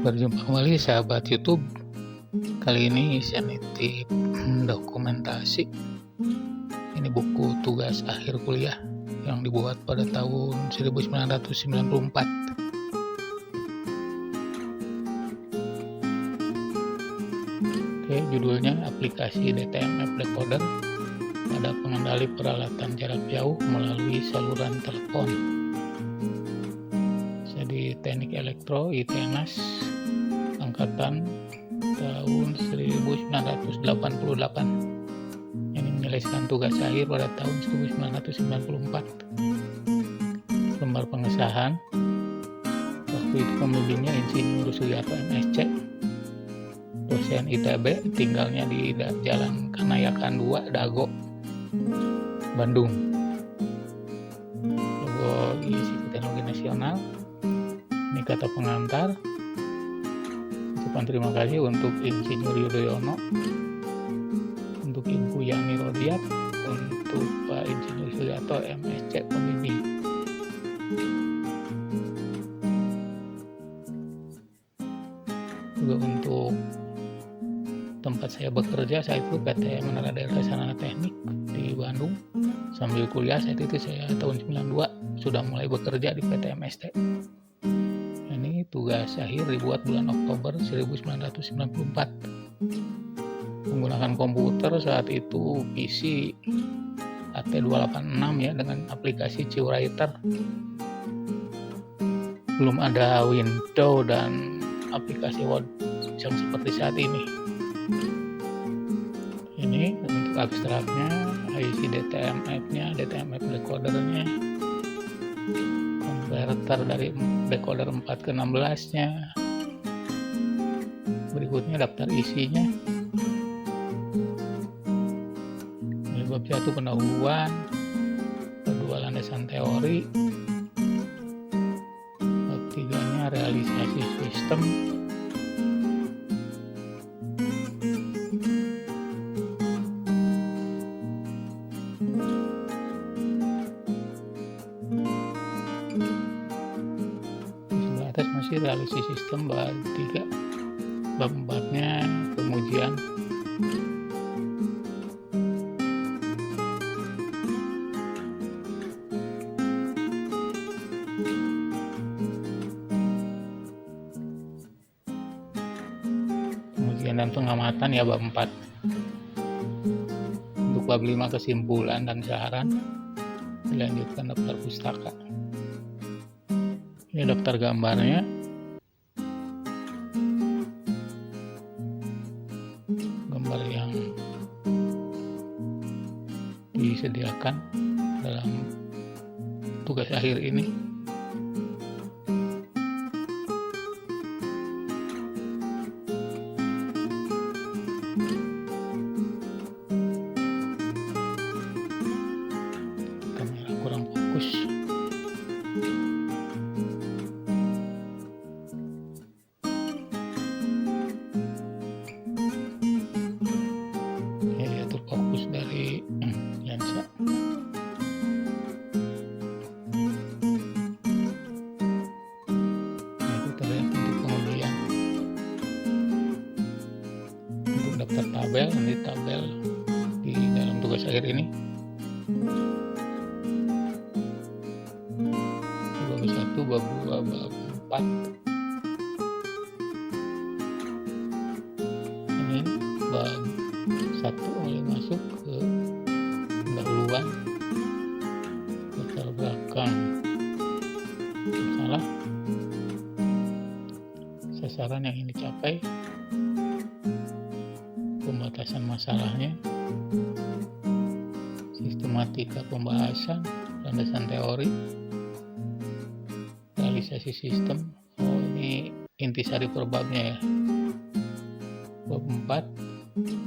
Berjumpa kembali sahabat YouTube. Kali ini saya nitip dokumentasi. Ini buku tugas akhir kuliah yang dibuat pada tahun 1994. Oke, judulnya aplikasi DTMF Decoder pada pengendali peralatan jarak jauh melalui saluran telepon. Di Teknik Elektro ITENAS angkatan tahun 1988. Ini menyelesaikan tugas akhir pada tahun 1994. Lembar pengesahan waktu itu pembimbingnya Insinyur Sugiarto MSc, dosen ITB, tinggalnya di Jalan Kanayakan 2, Dago, Bandung. Logo Institut Teknologi Nasional. Ini kata pengantar. Ucapan terima kasih untuk Insinyur Yudhoyono, untuk Ibu Yani Rodiat, untuk Pak Insinyur Sugiarto MSc pembimbing. Juga untuk tempat saya bekerja saat itu PT Menara Daerah Sarana Teknik di Bandung. Sambil kuliah saat itu saya tahun 92 sudah mulai bekerja di PT MST. Tugas akhir dibuat bulan Oktober 1994. Menggunakan komputer saat itu PC AT286 ya, dengan aplikasi CiWriter. Belum ada Windows dan aplikasi Word yang seperti saat ini. Ini untuk abstraknya, IC DTMF-nya, DTMF decodernya, konverter dari decoder 4 ke 16 nya. Berikutnya daftar isinya. Ini bab 1 pendahuluan, kedua landasan teori, bab 3-nya realisasi sistem, masih realisasi sistem bab 3. Bab 4-nya pengujian. Pengujian dan pengamatan ya bab 4. Untuk bab 5 kesimpulan dan saran, dilanjutkan daftar pustaka. Ini daftar gambarnya. Gambar yang disediakan dalam tugas akhir ini. Kamera kurang fokus. Fokus dari lensa. Nah, itu terlihat untuk pengujian. Untuk daftar tabel, nanti tabel di dalam tugas akhir ini. Bab 1, bab 2, bab 4. Ini bab 1 mulai masuk ke pendahuluan, latar belakang masalah, sasaran yang ingin dicapai, pembatasan masalahnya, sistematika pembahasan, landasan teori, realisasi sistem. Ini intisari per babnya ya. Bab 4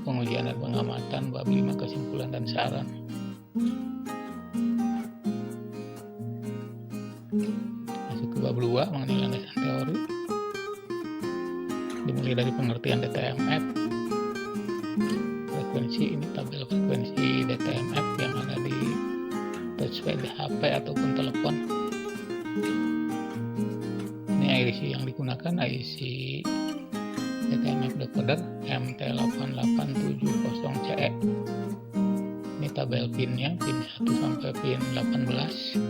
pengujian dan pengamatan, bab 5 kesimpulan dan saran. Masuk ke bab 2 mengenai landasan teori. Dimulai dari pengertian DTMF. Frekuensi, ini tabel frekuensi DTMF yang ada di touchpad HP ataupun telepon. Ini IC yang digunakan IC DTMF decoder MT8870CE. Ini tabel pinnya, pin 1 sampai pin 18,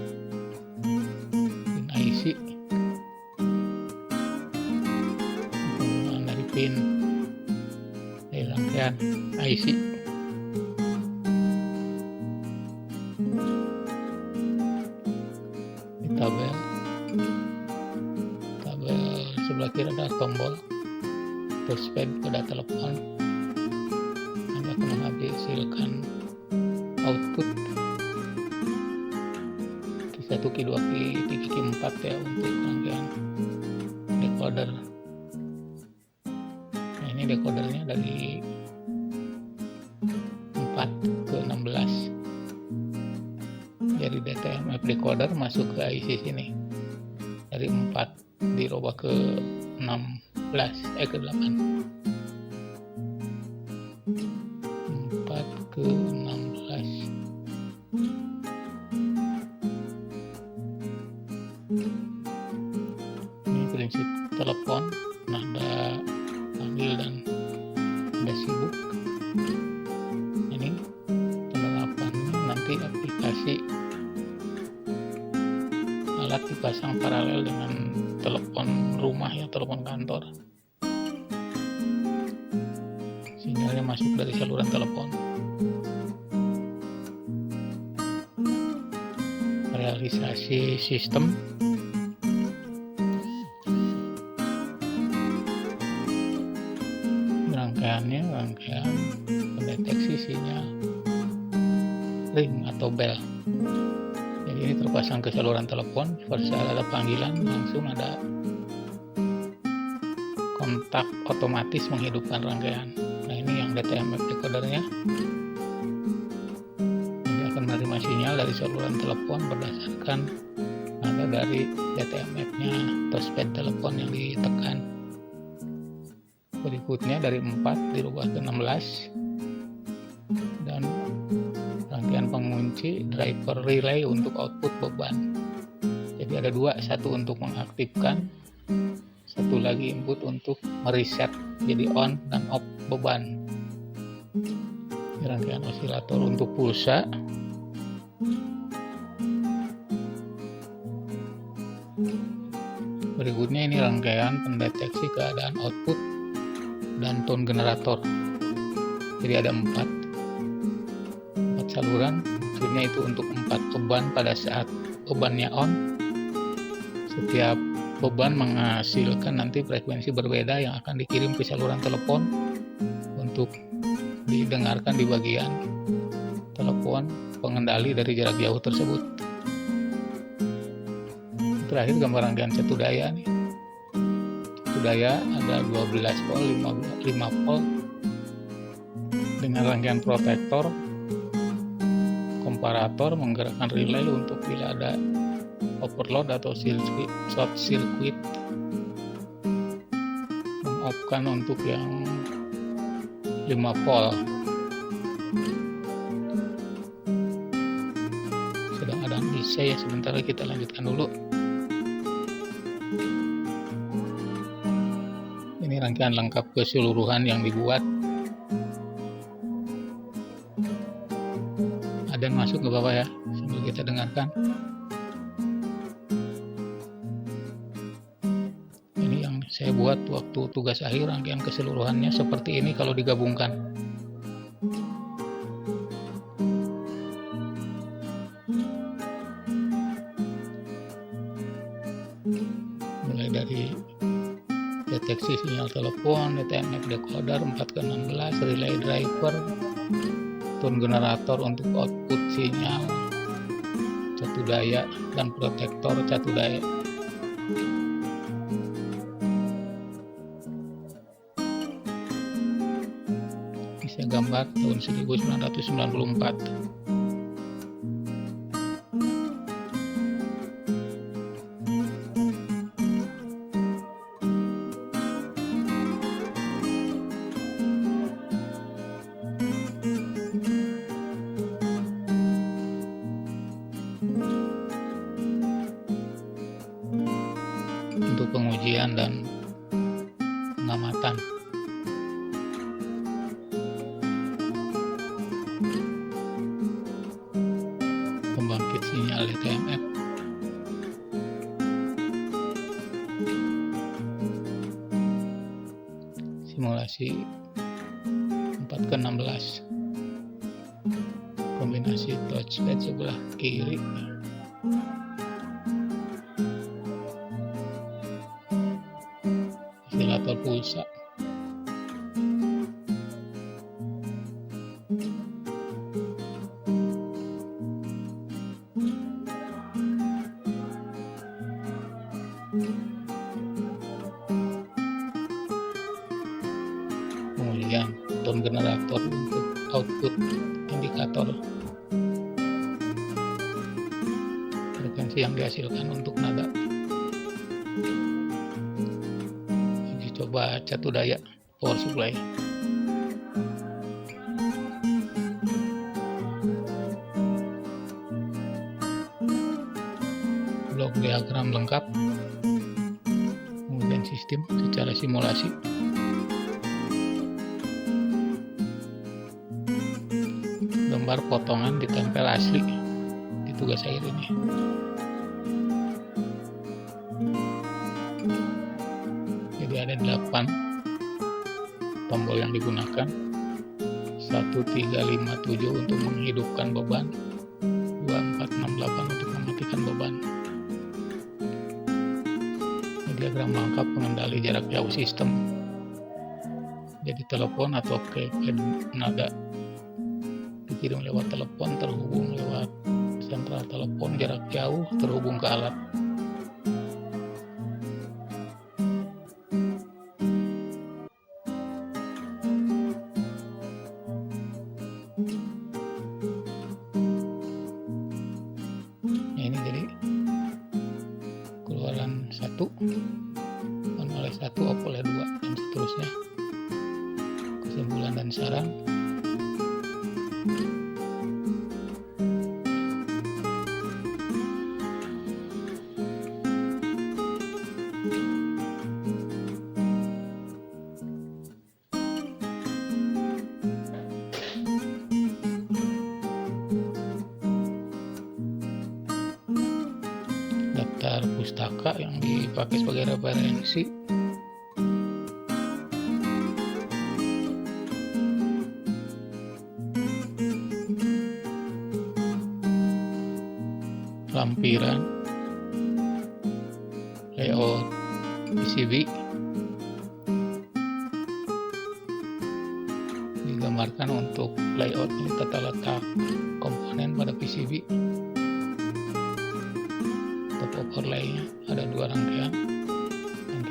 pin IC. Penggunaan dari pin dari rangkaian IC. Di tabel sebelah kiri ada tombol touchpad pada telepon. Nanti akan menghasilkan output Q1, Q2, Q3, Q4 ya untuk rangkaian decoder. Nah, ini decodernya dari 4 ke 16. Dari DTMF decoder masuk ke IC sini. Dari 4 dirubah ke 8. 4 ke 16. Ini prinsip telepon, nada panggil dan nada sibuk. Ini penerapannya nanti aplikasi alat dipasang paralel dengan telepon rumah ya, telepon kantor. Sinyalnya masuk dari saluran telepon. Realisasi sistem. Rangkaian pendeteksi sinyal ring atau bel. Jadi ini terpasang ke saluran telepon, pada saat ada panggilan langsung ada kontak otomatis menghidupkan rangkaian. Nah, ini yang DTMF decodernya. Ini akan menerima sinyal dari saluran telepon berdasarkan nada dari DTMF-nya, touchpad telepon yang ditekan. Berikutnya dari 4 dirubah ke 16, dan rangkaian pengunci driver relay untuk output beban. Jadi ada 2, satu untuk mengaktifkan, satu lagi input untuk mereset jadi on dan off beban. Ini rangkaian osilator untuk pulsa. Berikutnya ini rangkaian pendeteksi keadaan output dan tone generator. Jadi ada 4 saluran, maksudnya itu untuk 4 beban. Pada saat bebannya on, setiap beban menghasilkan nanti frekuensi berbeda yang akan dikirim ke saluran telepon untuk didengarkan di bagian telepon pengendali dari jarak jauh tersebut. Terakhir gambar rangkaian satu daya nih. Satu daya ada 12 volt, 5 volt dengan rangkaian protektor, komparator, menggerakkan relay untuk bila ada overload atau short circuit, meng-off-kan untuk yang 5 volt. Sedang ada bisa ya, sebentar kita lanjutkan dulu. Ini rangkaian lengkap keseluruhan yang dibuat. Ada yang masuk ke bawah ya, sambil kita dengarkan. Ini yang saya buat waktu tugas akhir, rangkaian keseluruhannya seperti ini kalau digabungkan. Mulai dari deteksi sinyal telepon, DTMF decoder 4 ke 16, relay driver, tone generator untuk output sinyal satu daya, dan protektor satu daya. Bisa gambar tahun 1994. Untuk pengujian pengamatan dan pengamatan. Pembangkit sinyal DTMF. Simulasi 4/16. Kombinasi touchpad sebelah kiri. Ventilator pulsa. Kemudian tone generator untuk output indikator frekuensi yang dihasilkan untuk nada. Uji coba catu daya power supply. Blok diagram lengkap, kemudian sistem secara simulasi. Gambar potongan ditempel asli di tugas akhir ini. Jadi ada 8 tombol yang digunakan. 1, 3, 5, 7 untuk menghidupkan beban, 2, 4, 6, 8 untuk mematikan beban. Ini diagram lengkap pengendali jarak jauh sistem. Jadi telepon atau keypad nada dikirim lewat telepon, terhubung lewat sentral telepon jarak jauh, terhubung ke alat. Nah, ini jadi keluaran 1, on oleh 1, off oleh 2, dan seterusnya. Kesimpulan dan saran. Daftar pustaka yang dipakai sebagai referensi. Lampiran layout PCB digambarkan untuk layout ini, tata letak komponen pada PCB. Top overlay-nya ada 2 rangkaian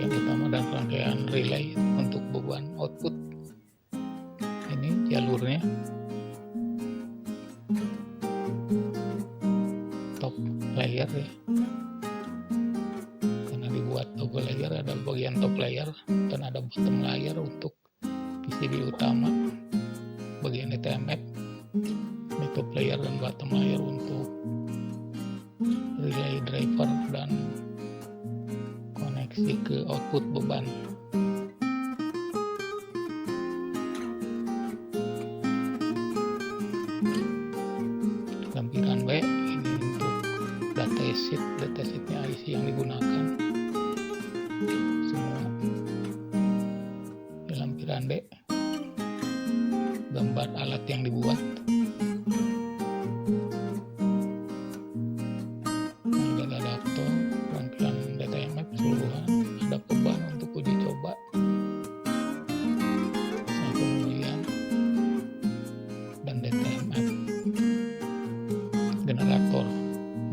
utama dan rangkaian relay untuk beban output. Ini jalurnya. Top layer ya, karena dibuat double layer, ada bagian top layer dan ada bottom layer untuk PCB utama bagian DTMF. Ini top layer dan bottom layer untuk relay driver dan koneksi ke output beban. Lampiran B ini untuk datasheetnya IC yang digunakan semua. Di lampiran D gambar alat yang dibuat. Ada adaptor, rangkaian DTMF keseluruhan, ada beban untuk uji coba. Nah, kemudian dan DTMF generator.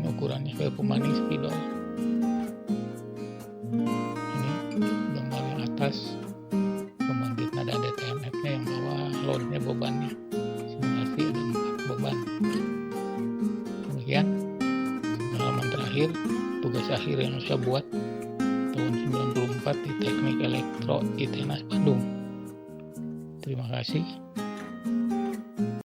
Ini ukurannya kayak pemanis spidol. Ini gambar yang atas pembangkit nada DTMF-nya yang bawah load-nya, bebannya. Simulasi ada 4 beban. Demikian pengalaman terakhir, tugas akhir yang saya buat tahun 94 di Teknik Elektro ITENAS Bandung. Terima kasih.